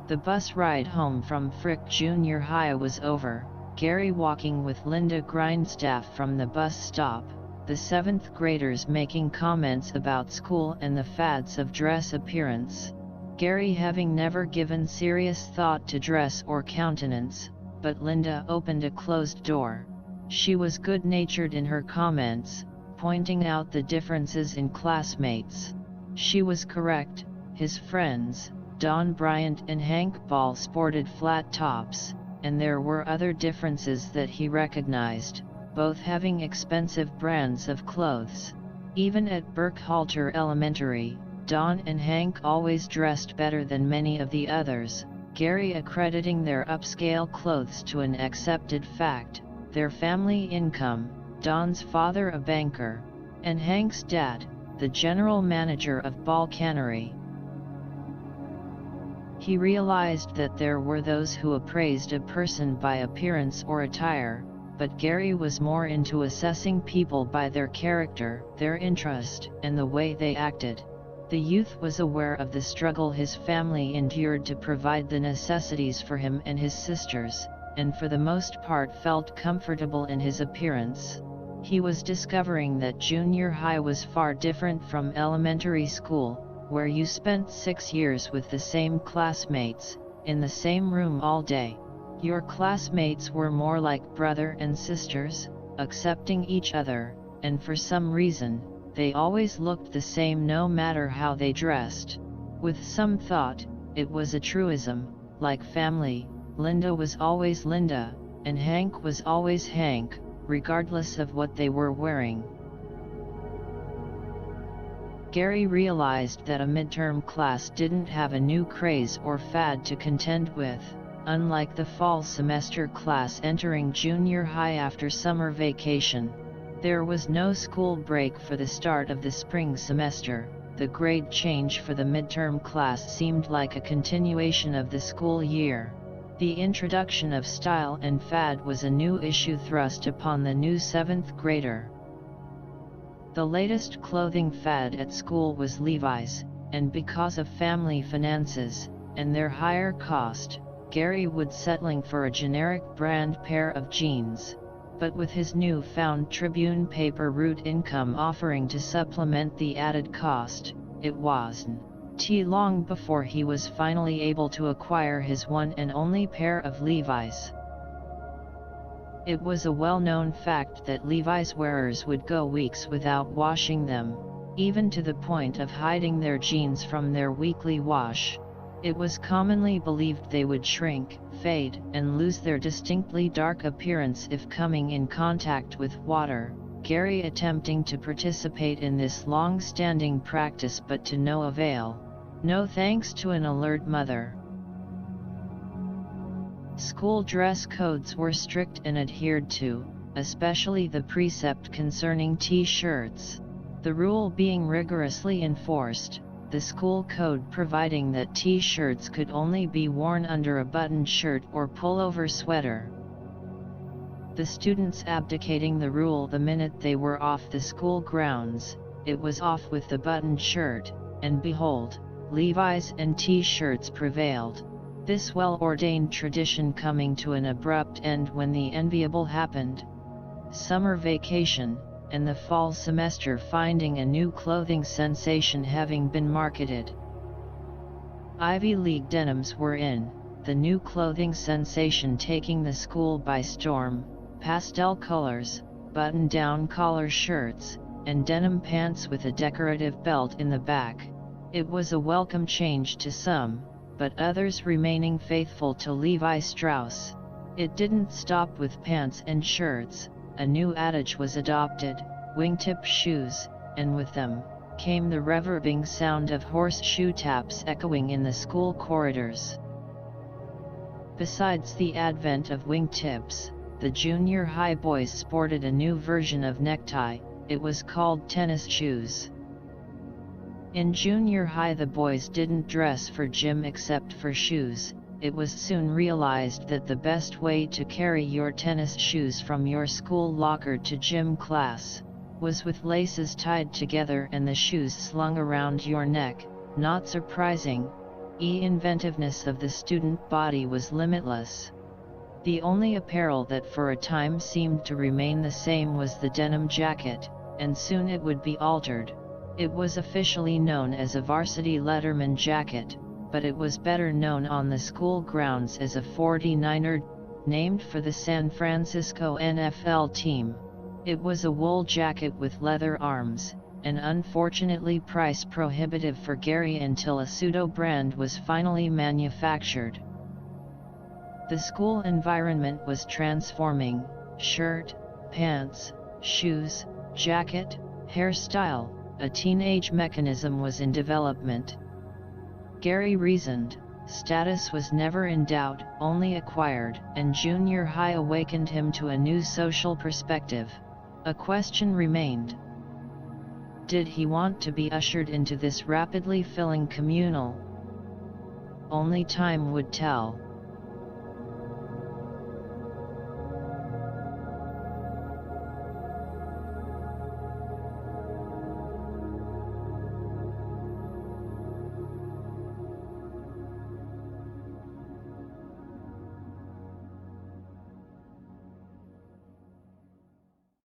The bus ride home from Frick Junior High was over, Gary walking with Linda Grindstaff from the bus stop, the 7th graders making comments about school and the fads of dress appearance. Gary having never given serious thought to dress or countenance, but Linda opened a closed door. She was good-natured in her comments, pointing out the differences in classmates. She was correct, his friends, Don Bryant and Hank Ball, sported flat tops, and there were other differences that he recognized, both having expensive brands of clothes. Even at Burkhalter Elementary, Don and Hank always dressed better than many of the others, Gary accrediting their upscale clothes to an accepted fact, their family income, Don's father a banker, and Hank's dad, the general manager of Ball Cannery. He realized that there were those who appraised a person by appearance or attire, but Gary was more into assessing people by their character, their interest, and the way they acted. The youth was aware of the struggle his family endured to provide the necessities for him and his sisters, and for the most part felt comfortable in his appearance. He was discovering that junior high was far different from elementary school, where you spent 6 years with the same classmates, in the same room all day. Your classmates were more like brother and sisters, accepting each other, and for some reason, they always looked the same no matter how they dressed. With some thought, it was a truism, like family, Linda was always Linda, and Hank was always Hank, regardless of what they were wearing. Gary realized that a midterm class didn't have a new craze or fad to contend with, unlike the fall semester class entering junior high after summer vacation. There was no school break for the start of the spring semester. The grade change for the midterm class seemed like a continuation of the school year. The introduction of style and fad was a new issue thrust upon the new 7th grader. The latest clothing fad at school was Levi's, and because of family finances, and their higher cost, Gary would settling for a generic brand pair of jeans. But with his new-found Tribune paper route income offering to supplement the added cost, it wasn't long before he was finally able to acquire his one and only pair of Levi's. It was a well-known fact that Levi's wearers would go weeks without washing them, even to the point of hiding their jeans from their weekly wash. It was commonly believed they would shrink, fade, and lose their distinctly dark appearance if coming in contact with water, Gary attempting to participate in this long-standing practice but to no avail. No thanks to an alert mother. School dress codes were strict and adhered to, especially the precept concerning T-shirts. The rule being rigorously enforced, the school code providing that T-shirts could only be worn under a buttoned shirt or pullover sweater. The students abdicating the rule the minute they were off the school grounds, it was off with the buttoned shirt, and behold, Levi's and T-shirts prevailed. This well-ordained tradition coming to an abrupt end when the enviable happened. Summer vacation, and the fall semester finding a new clothing sensation having been marketed. Ivy League denims were in, the new clothing sensation taking the school by storm, pastel colors, button-down collar shirts, and denim pants with a decorative belt in the back. It was a welcome change to some, but others remaining faithful to Levi Strauss. It didn't stop with pants and shirts. A new adage was adopted, wingtip shoes, and with them, came the reverbing sound of horseshoe taps echoing in the school corridors. Besides the advent of wingtips, the junior high boys sported a new version of necktie. It was called tennis shoes. In junior high the boys didn't dress for gym except for shoes. It was soon realized that the best way to carry your tennis shoes from your school locker to gym class was with laces tied together and the shoes slung around your neck. Not surprising, inventiveness of the student body was limitless. The only apparel that for a time seemed to remain the same was the denim jacket, and soon it would be altered. It was officially known as a varsity letterman jacket, but it was better known on the school grounds as a 49er, named for the San Francisco NFL team. It was a wool jacket with leather arms, and unfortunately price prohibitive for Gary until a pseudo-brand was finally manufactured. The school environment was transforming: shirt, pants, shoes, jacket, hairstyle, a teenage mechanism was in development. Gary reasoned, status was never in doubt, only acquired, and junior high awakened him to a new social perspective. A question remained. Did he want to be ushered into this rapidly filling communal? Only time would tell.